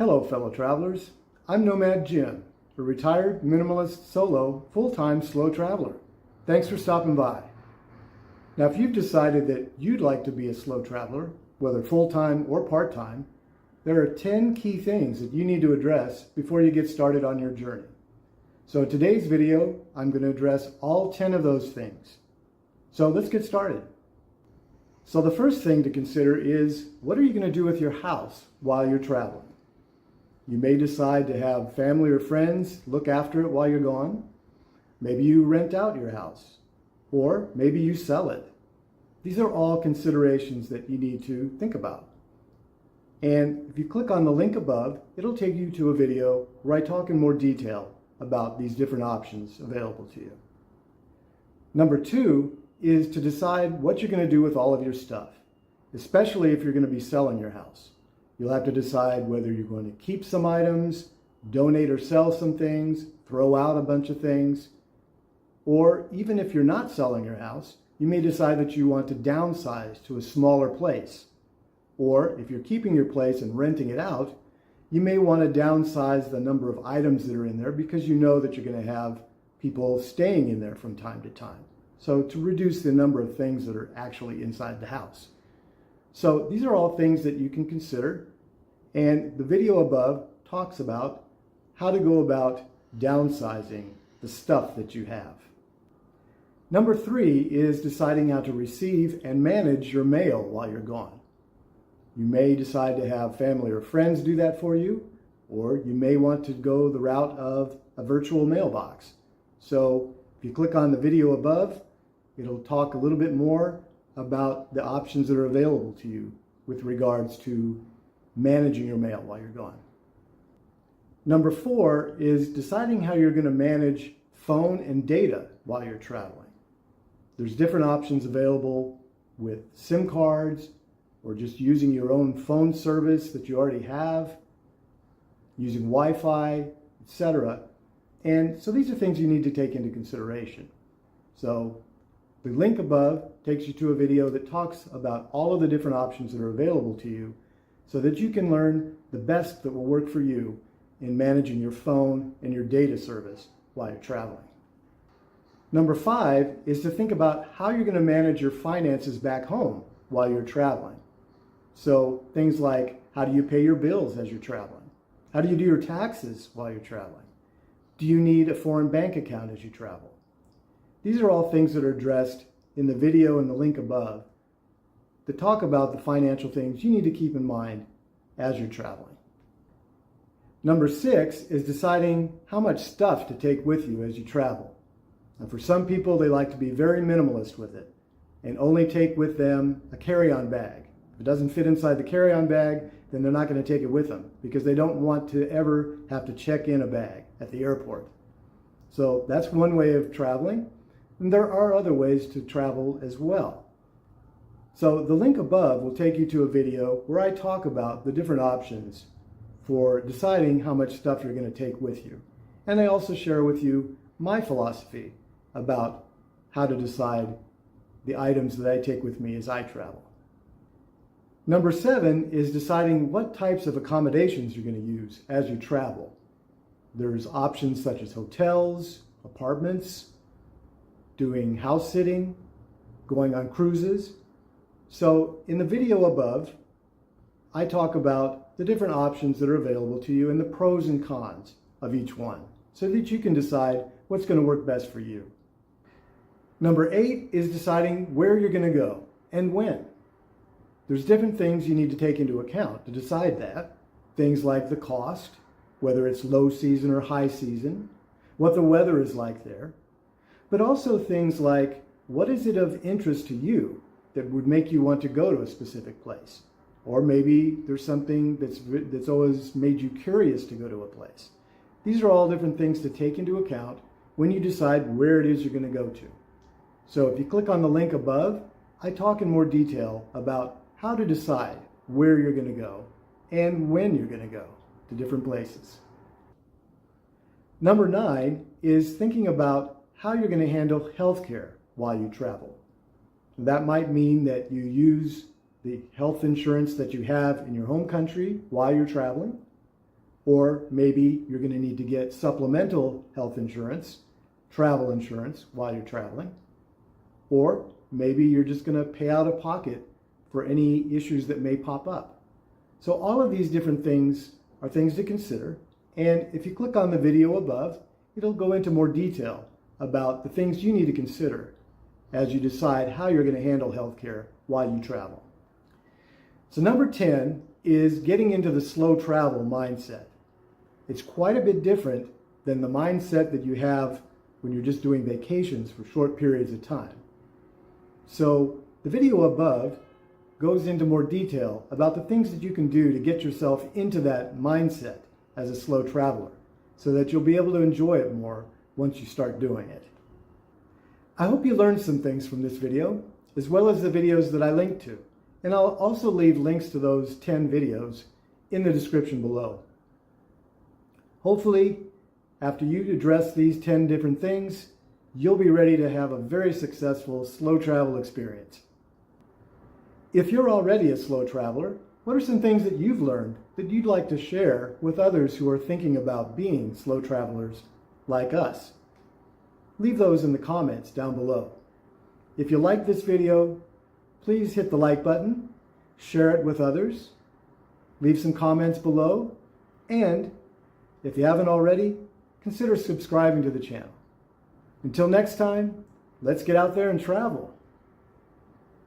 Hello fellow travelers, I'm Nomad Jim, a retired minimalist solo full-time slow traveler. Thanks for stopping by. Now if you've decided that you'd like to be a slow traveler, whether full-time or part-time, there are 10 key things that you need to address before you get started on your journey. So in today's video, I'm going to address all 10 of those things. So let's get started. So the first thing to consider is, what are you going to do with your house while you're traveling? You may decide to have family or friends look after it while you're gone. Maybe you rent out your house, or maybe you sell it. These are all considerations that you need to think about. And if you click on the link above, it'll take you to a video where I talk in more detail about these different options available to you. Number 2 is to decide what you're going to do with all of your stuff, especially if you're going to be selling your house. You'll have to decide whether you're going to keep some items, donate or sell some things, throw out a bunch of things, or even if you're not selling your house, you may decide that you want to downsize to a smaller place. Or if you're keeping your place and renting it out, you may want to downsize the number of items that are in there because you know that you're going to have people staying in there from time to time. So to reduce the number of things that are actually inside the house. So these are all things that you can consider, and the video above talks about how to go about downsizing the stuff that you have. Number 3 is deciding how to receive and manage your mail while you're gone. You may decide to have family or friends do that for you, or you may want to go the route of a virtual mailbox. So if you click on the video above, it'll talk a little bit more about the options that are available to you with regards to managing your mail while you're gone. Number 4 is deciding how you're going to manage phone and data while you're traveling. There's different options available with SIM cards, or just using your own phone service that you already have, using Wi-Fi, etc. And so these are things you need to take into consideration. So the link above takes you to a video that talks about all of the different options that are available to you so that you can learn the best that will work for you in managing your phone and your data service while you're traveling. Number 5 is to think about how you're going to manage your finances back home while you're traveling. So things like, how do you pay your bills as you're traveling? How do you do your taxes while you're traveling? Do you need a foreign bank account as you travel? These are all things that are addressed in the video and the link above that talk about the financial things you need to keep in mind as you're traveling. Number 6 is deciding how much stuff to take with you as you travel. Now for some people, they like to be very minimalist with it and only take with them a carry-on bag. If it doesn't fit inside the carry-on bag, then they're not going to take it with them because they don't want to ever have to check in a bag at the airport. So that's one way of traveling. And there are other ways to travel as well. So the link above will take you to a video where I talk about the different options for deciding how much stuff you're going to take with you. And I also share with you my philosophy about how to decide the items that I take with me as I travel. Number 7 is deciding what types of accommodations you're going to use as you travel. There's options such as hotels, apartments, doing house sitting, going on cruises. So in the video above, I talk about the different options that are available to you and the pros and cons of each one so that you can decide what's going to work best for you. Number 8 is deciding where you're going to go and when. There's different things you need to take into account to decide that. Things like the cost, whether it's low season or high season, what the weather is like there, but also things like, what is it of interest to you that would make you want to go to a specific place? Or maybe there's something that's always made you curious to go to a place. These are all different things to take into account when you decide where it is you're going to go to. So if you click on the link above, I talk in more detail about how to decide where you're going to go and when you're going to go to different places. Number 9 is thinking about how you're going to handle healthcare while you travel. That might mean that you use the health insurance that you have in your home country while you're traveling, Or maybe you're going to need to get supplemental health insurance, travel insurance while you're traveling. Or maybe you're just going to pay out of pocket for any issues that may pop up. So all of these different things are things to consider. And if you click on the video above, it'll go into more detail about the things you need to consider as you decide how you're going to handle healthcare while you travel. So number 10 is getting into the slow travel mindset. It's quite a bit different than the mindset that you have when you're just doing vacations for short periods of time. So the video above goes into more detail about the things that you can do to get yourself into that mindset as a slow traveler so that you'll be able to enjoy it more once you start doing it. I hope you learned some things from this video, as well as the videos that I linked to. And I'll also leave links to those 10 videos in the description below. Hopefully, after you address these 10 different things, you'll be ready to have a very successful slow travel experience. If you're already a slow traveler, what are some things that you've learned that you'd like to share with others who are thinking about being slow travelers like us? Leave those in the comments down below. If you like this video, please hit the like button, share it with others, leave some comments below, and if you haven't already, consider subscribing to the channel. Until next time, let's get out there and travel.